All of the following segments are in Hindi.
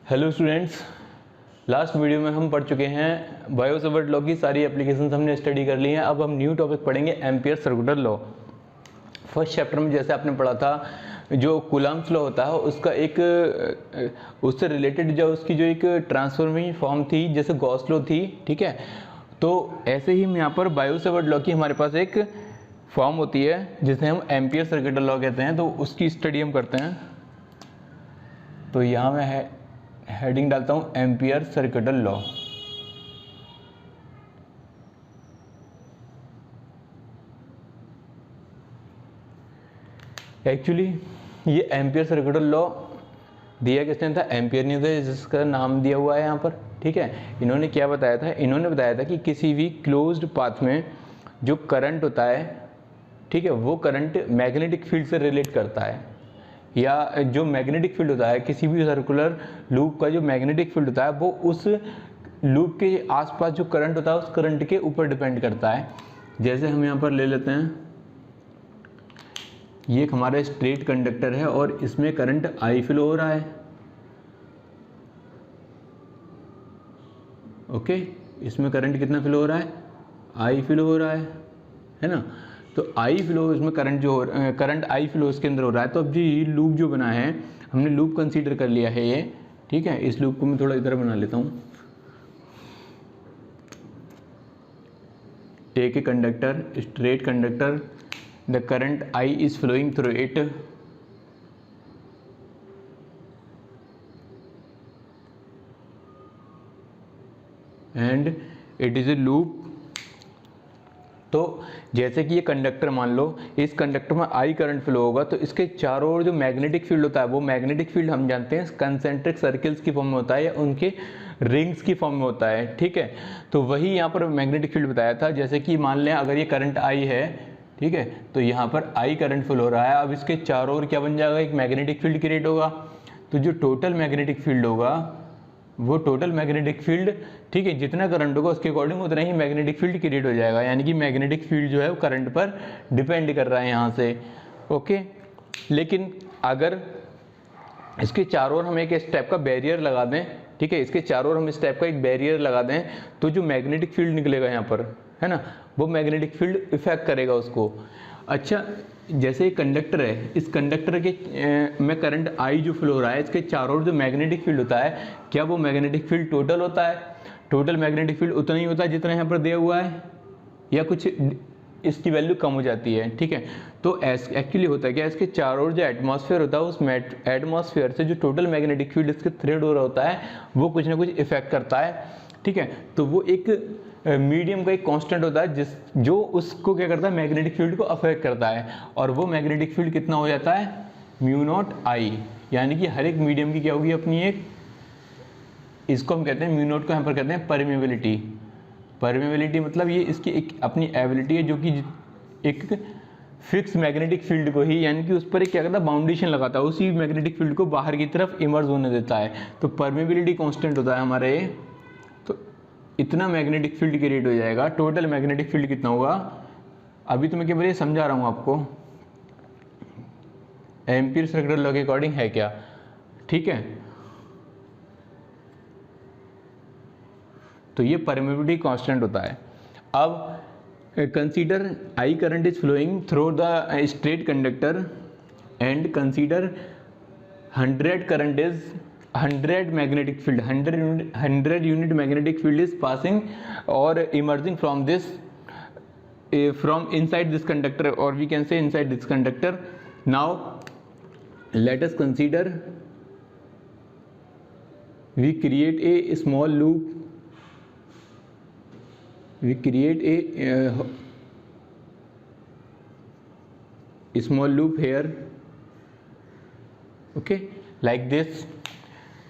हेलो स्टूडेंट्स, लास्ट वीडियो में हम पढ़ चुके हैं बायो-सेवर्ट लॉ की सारी एप्लीकेशंस हमने स्टडी कर ली हैं। अब हम न्यू टॉपिक पढ़ेंगे ampere circular law. First chapter में जैसे आपने पढ़ा था, जो कूलम्ब्स लॉ होता है उसका एक उससे रिलेटेड जो उसकी जो एक ट्रांसफॉर्मिंग फॉर्म थी, जैसे गॉस लॉ थी, ठीक है। तो ऐसे ही यहाँ पर बायो-सेवर्ट लॉ की हमारे पास एक फॉर्म होती है जिसे हम एम्पियर सर्कुलर लॉ कहते हैं, तो उसकी स्टडी हम करते हैं। तो यहाँ मैं हेडिंग डालता हूँ एम्पियर सर्कुलर लॉ। एक्चुअली ये एम्पियर सर्कुलर लॉ दिया किसने था? एम्पियर ने, जिसका नाम दिया हुआ है यहाँ पर, ठीक है। इन्होंने क्या बताया था? इन्होंने बताया था कि किसी भी क्लोज्ड पाथ में जो करंट होता है, ठीक है, वो करंट मैग्नेटिक फील्ड से रिलेट करता है, या जो मैग्नेटिक फील्ड होता है किसी भी सर्कुलर लूप का, जो मैग्नेटिक फील्ड होता है वो उस लूप के आसपास जो करंट होता है उस करंट के ऊपर डिपेंड करता है। जैसे हम यहाँ पर ले लेते हैं, ये एक हमारा स्ट्रेट कंडक्टर है और इसमें करंट आई फ्लो हो रहा है, ओके। इसमें करंट कितना फ्लो हो रहा है? आई फ्लो हो रहा है ना। तो आई फ्लो, इसमें करंट जो करंट आई फ्लो इसके अंदर हो रहा है। तो अब जी लूप जो बना है, हमने लूप कंसीडर कर लिया है ये, ठीक है। इस लूप को मैं थोड़ा इधर बना लेता हूँ। Take a conductor, straight conductor, the current I is flowing through it, and it is a loop. तो जैसे कि ये कंडक्टर मान लो, इस कंडक्टर में आई करंट फ्लो होगा, तो इसके चारों ओर जो मैग्नेटिक फील्ड होता है, वो मैग्नेटिक फील्ड हम जानते हैं कंसेंट्रिक सर्कल्स की फॉर्म में होता है या उनके रिंग्स की फॉर्म में होता है, ठीक है। तो वही यहाँ पर मैग्नेटिक फील्ड बताया था। जैसे कि मान लें अगर ये करंट आई है, ठीक है, तो यहाँ पर आई करंट फ्लो हो रहा है। अब इसके चारों ओर क्या बन जाएगा? एक मैग्नेटिक फील्ड क्रिएट होगा। तो जो टोटल मैग्नेटिक फील्ड होगा, वो टोटल मैग्नेटिक फील्ड, ठीक है, जितना करंट होगा उसके अकॉर्डिंग उतना ही मैग्नेटिक फील्ड क्रिएट हो जाएगा। यानी कि मैग्नेटिक फील्ड जो है वो करंट पर डिपेंड कर रहा है यहाँ से, ओके। लेकिन अगर इसके चारों ओर हम एक स्टेप का बैरियर लगा दें, ठीक है, इसके चारों ओर हम इस टाइप का एक बैरियर लगा दें, तो जो मैग्नेटिक फील्ड निकलेगा यहाँ पर, है ना, वो मैग्नेटिक फील्ड इफेक्ट करेगा उसको। अच्छा, जैसे एक कंडक्टर है, इस कंडक्टर के में करंट आई जो फ्लो हो रहा है, इसके चारों ओर जो मैग्नेटिक फील्ड होता है, क्या वो मैग्नेटिक फील्ड टोटल होता है? टोटल मैग्नेटिक फील्ड उतना ही होता है जितना यहाँ पर दिया हुआ है, या कुछ इसकी वैल्यू कम हो जाती है, ठीक है। तो एक्चुअली होता है क्या, इसके चारों ओर जो एटमॉस्फेयर होता है, उस एटमॉस्फेयर से जो टोटल मैग्नेटिक फील्ड इसके थ्रेड हो रहा होता है, वो कुछ ना कुछ इफेक्ट करता है, ठीक है। तो वो एक मीडियम का एक कांस्टेंट होता है जो उसको क्या करता है? मैग्नेटिक फील्ड को अफेक्ट करता है। और वो मैग्नेटिक फील्ड कितना हो जाता है? म्यू नॉट आई। यानी कि हर एक मीडियम की क्या होगी? अपनी एक, इसको हम कहते हैं म्यू नॉट को यहाँ पर कहते हैं परमेबिलिटी। परमेबिलिटी मतलब ये इसकी एक अपनी एबिलिटी है जो कि एक फिक्स मैग्नेटिक फील्ड को ही, यानी कि उस पर एक क्या करता है? बाउंडेशन लगाता है, उसी मैग्नेटिक फील्ड को बाहर की तरफ इमर्ज होने देता है। तो परमेबिलिटी कांस्टेंट होता है हमारा ये। तो इतना मैग्नेटिक फील्ड क्रिएट हो जाएगा। टोटल मैग्नेटिक फील्ड कितना होगा? अभी तो मैं केवल ये समझा रहा हूँ आपको, एम्पियर सर्कुलर लॉ के अकॉर्डिंग है क्या, ठीक है। तो ये परमेबिलिटी कांस्टेंट होता है। अब consider I current is flowing through the straight conductor and consider 100 current is 100 magnetic field, 100 unit magnetic field is passing or emerging from this, from inside this conductor, or we can say inside this conductor. Now let us consider we create a small loop, we create a small loop here, okay, like this.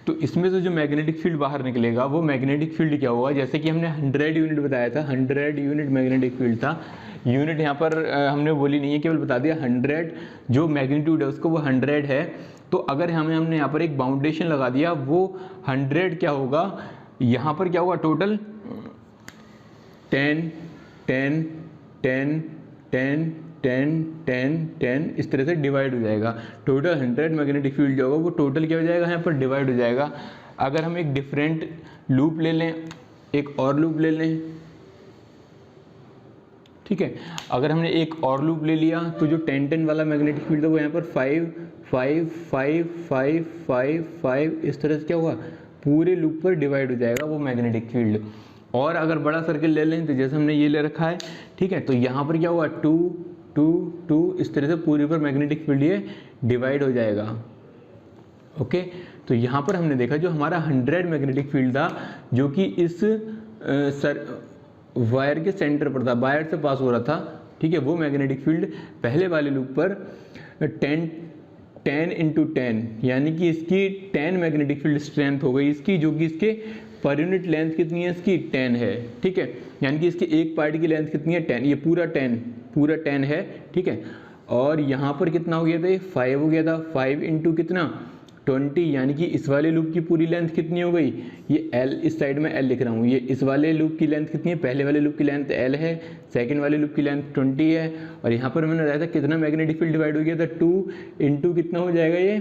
तो इसमें से जो मैग्नेटिक फील्ड बाहर निकलेगा, वो मैग्नेटिक फील्ड क्या होगा? जैसे कि हमने 100 यूनिट बताया था, 100 यूनिट मैग्नेटिक फील्ड था। यूनिट यहाँ पर हमने बोली नहीं है, केवल बता दिया 100 जो मैग्नीट्यूड है उसको, वो 100 है। तो अगर हमने यहाँ पर एक बाउंडेशन लगा दिया, वो 100 क्या होगा? यहाँ पर क्या होगा? टोटल 10 10 10 10 10 10 10 इस तरह से डिवाइड हो जाएगा। टोटल 100 मैग्नेटिक फील्ड जो होगा वो टोटल क्या हो जाएगा? यहाँ पर डिवाइड हो जाएगा। अगर हम एक डिफरेंट लूप ले लें, एक और लूप ले लें, ठीक है, अगर हमने एक और लूप ले लिया तो जो 10-10 वाला मैग्नेटिक फील्ड है वो यहाँ पर 5 5 5 5 5 5 इस तरह से क्या हुआ, पूरे लूप पर डिवाइड हो जाएगा वो मैग्नेटिक फील्ड। और अगर बड़ा सर्किल ले लें तो जैसे हमने ये ले रखा है, ठीक है, तो यहाँ पर क्या हुआ 2 2 2 इस तरह से पूरे पर मैग्नेटिक फील्ड ये डिवाइड हो जाएगा। ओके, तो यहाँ पर हमने देखा जो हमारा 100 मैग्नेटिक फील्ड था जो कि इस वायर के सेंटर पर था, वायर से पास हो रहा था, ठीक है, वो मैग्नेटिक फील्ड पहले वाले लूप पर 10 इंटू 10 यानी कि इसकी 10 मैग्नेटिक फील्ड स्ट्रेंथ हो गई इसकी, जो कि इसके पर यूनिट लेंथ कितनी है इसकी 10 है, ठीक है, यानी कि इसके एक पार्ट की लेंथ कितनी है 10, ये पूरा 10 है, ठीक है। और यहाँ पर कितना हो गया था, ये 5 हो गया था, 5 इंटू कितना 20 यानी कि इस वाले लूप की पूरी लेंथ कितनी हो गई, ये L, इस साइड में L लिख रहा हूँ, ये इस वाले लूप की लेंथ कितनी है, पहले वाले लूप की लेंथ L है, सेकंड वाले लूप की लेंथ 20 है, और यहाँ पर मैंने बताया था कितना मैग्नेटिक फील्ड डिवाइड हो गया था 2 इंटू कितना हो जाएगा ये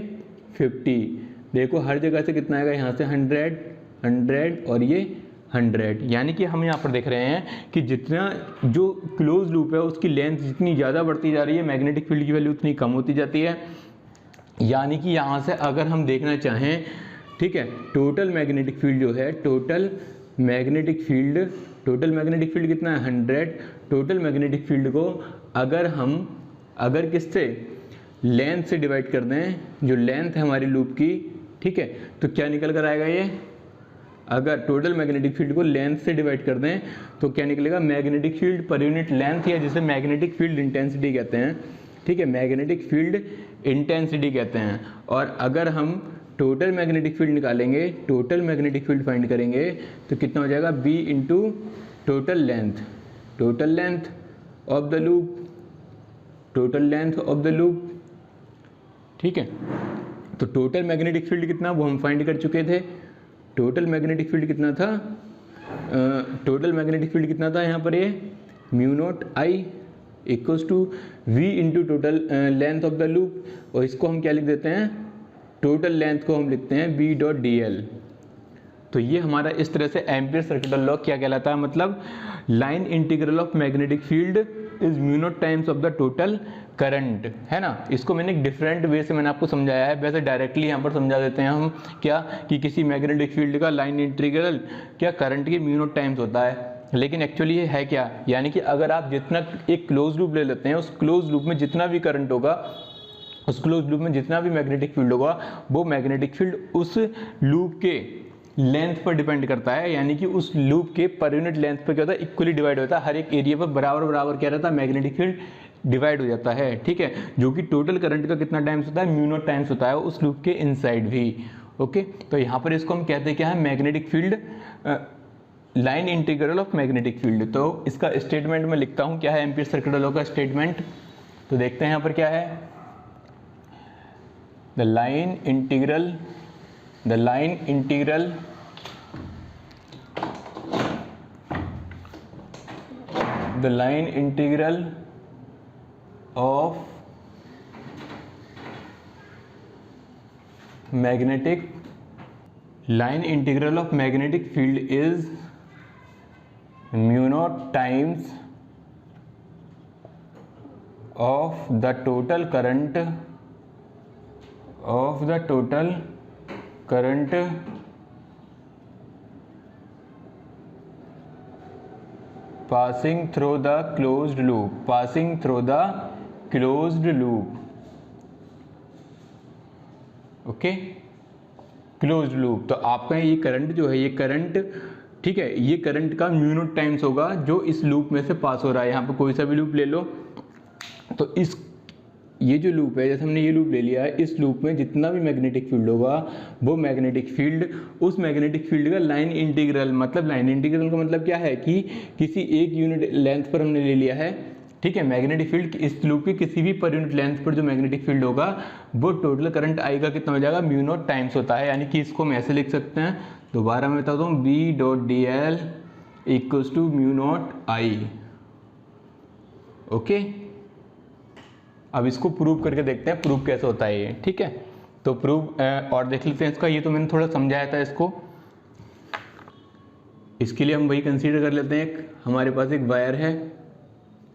50। देखो हर जगह से कितना आएगा, यहाँ से 100 और ये 100, यानी कि हम यहाँ पर देख रहे हैं कि जितना जो क्लोज लूप है उसकी लेंथ जितनी ज़्यादा बढ़ती जा रही है मैग्नेटिक फील्ड की वैल्यू उतनी कम होती जाती है। यानी कि यहाँ से अगर हम देखना चाहें, ठीक है, टोटल मैग्नेटिक फील्ड जो है, टोटल मैग्नेटिक फील्ड कितना है 100, टोटल मैग्नेटिक फील्ड को अगर किससे लेंथ से डिवाइड कर दें, जो लेंथ है हमारी लूप की, ठीक है, तो क्या निकल कर आएगा ये, अगर टोटल मैग्नेटिक फील्ड को लेंथ से डिवाइड कर दें तो क्या निकलेगा, magnetic field per unit length, या जिसे मैग्नेटिक फील्ड इंटेंसिटी कहते हैं, ठीक है, मैग्नेटिक फील्ड इंटेंसिटी कहते हैं। और अगर हम टोटल मैग्नेटिक फील्ड निकालेंगे, टोटल मैग्नेटिक फील्ड फाइंड करेंगे तो कितना हो जाएगा, B into total length of the loop, total length of the loop, ठीक है। तो टोटल मैग्नेटिक फील्ड कितना वो हम फाइंड कर चुके थे, टोटल मैग्नेटिक फील्ड कितना था, यहाँ पर ये mu naught I equals to V into total length of the loop, और इसको हम क्या लिख देते हैं, टोटल लेंथ को हम लिखते हैं B डॉट DL। तो ये हमारा इस तरह से एम्पियर सर्किटल लॉ क्या कहलाता है, मतलब line integral of magnetic field is mu naught times of the total current, है ना। इसको मैंने एक डिफरेंट वे से मैंने आपको समझाया है, वैसे डायरेक्टली यहाँ पर समझा देते हैं हम क्या, कि किसी मैग्नेटिक फील्ड का लाइन इंटीग्रल क्या करंट के म्यू नॉट टाइम्स होता है, लेकिन एक्चुअली ये है क्या, यानी कि अगर आप जितना एक क्लोज लूप ले लेते हैं, उस क्लोज लूप में जितना भी करंट होगा, उस क्लोज लूप में जितना भी मैग्नेटिक फील्ड होगा, वो मैग्नेटिक फील्ड उस लूप के लेंथ पर डिपेंड करता है, यानी कि उस लूप के पर यूनिट लेंथ पर क्या होता है, इक्वली डिवाइड होता है, हर एक एरिया पर बराबर क्या रहता है, मैग्नेटिक फील्ड डिवाइड हो जाता है, ठीक है, जो कि टोटल करंट का कितना टाइम्स होता है, म्यू नॉट टाइम्स होता है उस लूप के इनसाइड भी। ओके, तो यहाँ पर इसको हम कहते हैं क्या है, magnetic field, line integral of magnetic field. तो इसका स्टेटमेंट में लिखता हूँ क्या है, एम्पियर सर्किटल लॉ का स्टेटमेंट, तो देखते हैं यहाँ पर क्या है, the line integral of magnetic field is mu naught times of the total current passing through the closed loop, okay, closed loop. तो आपका ये करंट जो है, ये करंट, ठीक है, ये करंट का म्यू नॉट टाइम्स होगा जो इस लूप में से पास हो रहा है। यहाँ पर कोई सा भी लूप ले लो, तो ये जो लूप है, जैसे हमने ये लूप ले लिया है, इस लूप में जितना भी मैग्नेटिक फील्ड होगा, वो मैग्नेटिक फील्ड, उस मैग्नेटिक फील्ड का लाइन इंटीग्रल, मतलब लाइन इंटीग्रल का मतलब क्या है कि किसी एक यूनिट लेंथ पर हमने ले लिया है, ठीक है, मैग्नेटिक फील्ड, इस लूप की किसी भी पर यूनिट लेंथ पर जो मैग्नेटिक फील्ड होगा, वो टोटल करंट आई का कितना हो जाएगा, म्यू नॉट टाइम्स होता है। यानी कि इसको हम ऐसे लिख सकते हैं, दोबारा मैं बताता हूँ, B dot DL equals to mu naught I. Okay, अब इसको प्रूव करके देखते हैं प्रूव कैसे होता है ये, ठीक है। तो प्रूव और देख लेते हैं इसका। ये तो मैंने थोड़ा समझाया था इसको, इसके लिए हम वही कंसीडर कर लेते हैं। एक हमारे पास एक वायर है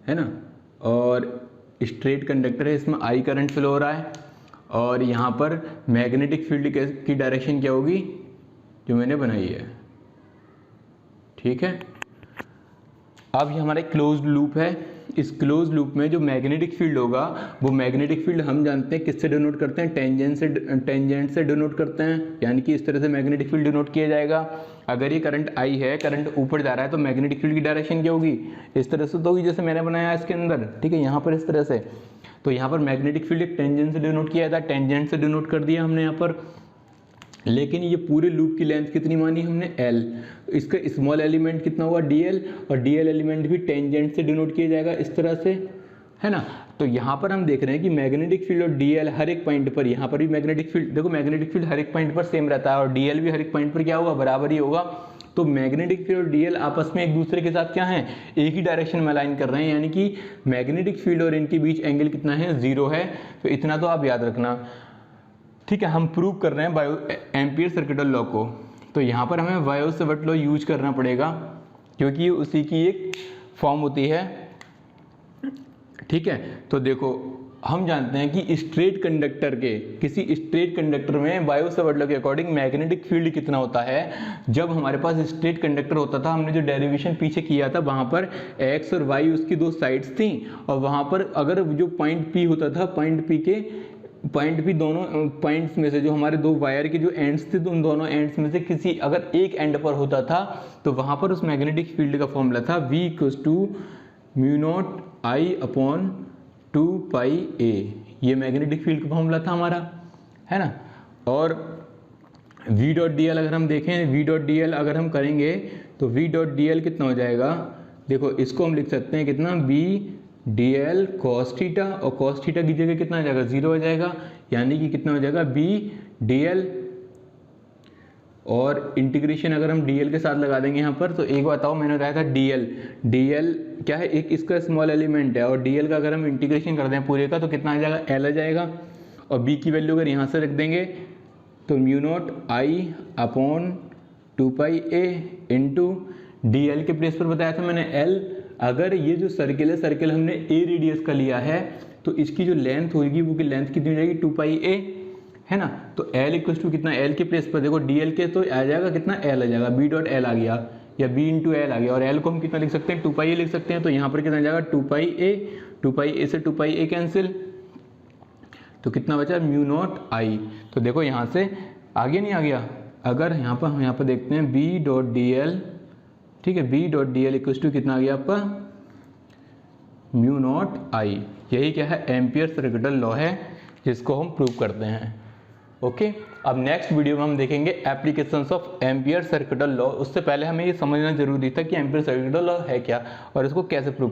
ना, और स्ट्रेट कंडक्टर है, इसमें आई करंट फ्लो हो रहा है, और यहाँ पर मैग्नेटिक फील्ड की डायरेक्शन क्या होगी जो मैंने बनाई है, ठीक है। अब ये हमारा क्लोज्ड लूप है। इस क्लोज लूप में जो मैग्नेटिक फील्ड होगा, वो मैग्नेटिक फील्ड हम जानते हैं किससे डिनोट करते हैं, टेंजेंट से डिनोट करते हैं, यानी कि इस तरह से मैग्नेटिक फील्ड डिनोट किया जाएगा। अगर ये करंट आई है, करंट ऊपर जा रहा है, तो मैग्नेटिक फील्ड की डायरेक्शन क्या होगी, इस तरह से तो होगी जैसे मैंने बनाया इसके अंदर, ठीक है, यहाँ पर इस तरह से। तो यहाँ पर मैग्नेटिक फील्ड एक टेंजेंट से डिनोट किया था, टेंजेंट से डिनोट कर दिया हमने यहाँ पर। लेकिन ये पूरे लूप की लेंथ कितनी मानी हमने, L। इसका स्मॉल एलिमेंट कितना हुआ, DL, और DL एलिमेंट भी टेंजेंट से डिनोट किया जाएगा इस तरह से, है ना। तो यहाँ पर हम देख रहे हैं कि मैग्नेटिक फील्ड और DL हर एक पॉइंट पर, यहाँ पर भी मैग्नेटिक फील्ड, देखो मैग्नेटिक फील्ड हर एक पॉइंट पर सेम रहता है, और DL भी हर एक पॉइंट पर क्या होगा, बराबर ही होगा। तो मैग्नेटिक फील्ड और DL आपस में एक दूसरे के साथ क्या है, एक ही डायरेक्शन में अलाइन कर रहे हैं, यानी कि मैग्नेटिक फील्ड और इनके बीच एंगल कितना है, 0 है। तो इतना तो आप याद रखना, ठीक है। हम प्रूव कर रहे हैं एम्पियर सर्किटल लॉ को, तो यहाँ पर हमें बायो-सवर्ट लॉ यूज करना पड़ेगा, क्योंकि उसी की एक फॉर्म होती है, ठीक है। तो देखो हम जानते हैं कि स्ट्रेट कंडक्टर के, किसी स्ट्रेट कंडक्टर में बायो-सवर्ट लॉ के अकॉर्डिंग मैग्नेटिक फील्ड कितना होता है। जब हमारे पास स्ट्रेट कंडक्टर होता था, हमने जो डेरिवेशन पीछे किया था, वहाँ पर एक्स और वाई उसकी दो साइड्स थी, और वहाँ पर अगर जो पॉइंट पी होता था, पॉइंट भी दोनों पॉइंट्स में से, जो हमारे दो वायर के जो एंड्स थे, तो उन दोनों एंड्स में से किसी अगर एक एंड पर होता था, तो वहाँ पर उस मैग्नेटिक फील्ड का फॉर्मूला था V = μ0I/2πa। ये मैग्नेटिक फील्ड का फॉर्मूला था हमारा, है ना। और V.dl अगर हम देखें, V.dl अगर हम करेंगे तो V.dl कितना हो जाएगा, देखो इसको हम लिख सकते हैं कितना, B.dl cos थीटा, और cos थीटा की जगह कितना आ जाएगा, 0 हो जाएगा, यानी कि कितना हो जाएगा B.dl, और इंटीग्रेशन अगर हम dl के साथ लगा देंगे यहाँ पर, तो एक बताओ, मैंने बताया था dl क्या है, एक इसका स्मॉल एलिमेंट है, और dl का अगर हम इंटीग्रेशन कर दें पूरे का, तो कितना आ जाएगा, l आ जाएगा। और b की वैल्यू अगर यहाँ से रख देंगे तो μ0I/2πa इंटू dl के प्लेस पर बताया था मैंने l। अगर ये जो सर्किल है, सर्किल हमने a रेडियस का लिया है, तो इसकी जो लेंथ होगी वो की लेंथ कितनी हो जाएगी, 2πa, है ना। तो L = कितना, L के प्लेस पर देखो dl के तो आ जाएगा कितना, L आ जाएगा, B.L आ गया, या B/L आ गया, और L को हम कितना लिख सकते हैं, 2πa लिख सकते हैं। तो यहाँ पर कितना आ जाएगा, 2πa से 2πa कैंसिल, तो कितना बचा, μ0I। तो देखो यहाँ से आगे नहीं आ गया। अगर यहाँ पर देखते हैं B.dl, ठीक है, B.dl = कितना आ गया आपका, μ0I। यही क्या है, एम्पियर सर्किटल लॉ है, जिसको हम प्रूव करते हैं। ओके, अब नेक्स्ट वीडियो में हम देखेंगे applications of ampere circuital law. उससे पहले हमें ये समझना जरूरी था कि एम्पियर सर्किटल लॉ है क्या और इसको कैसे प्रूव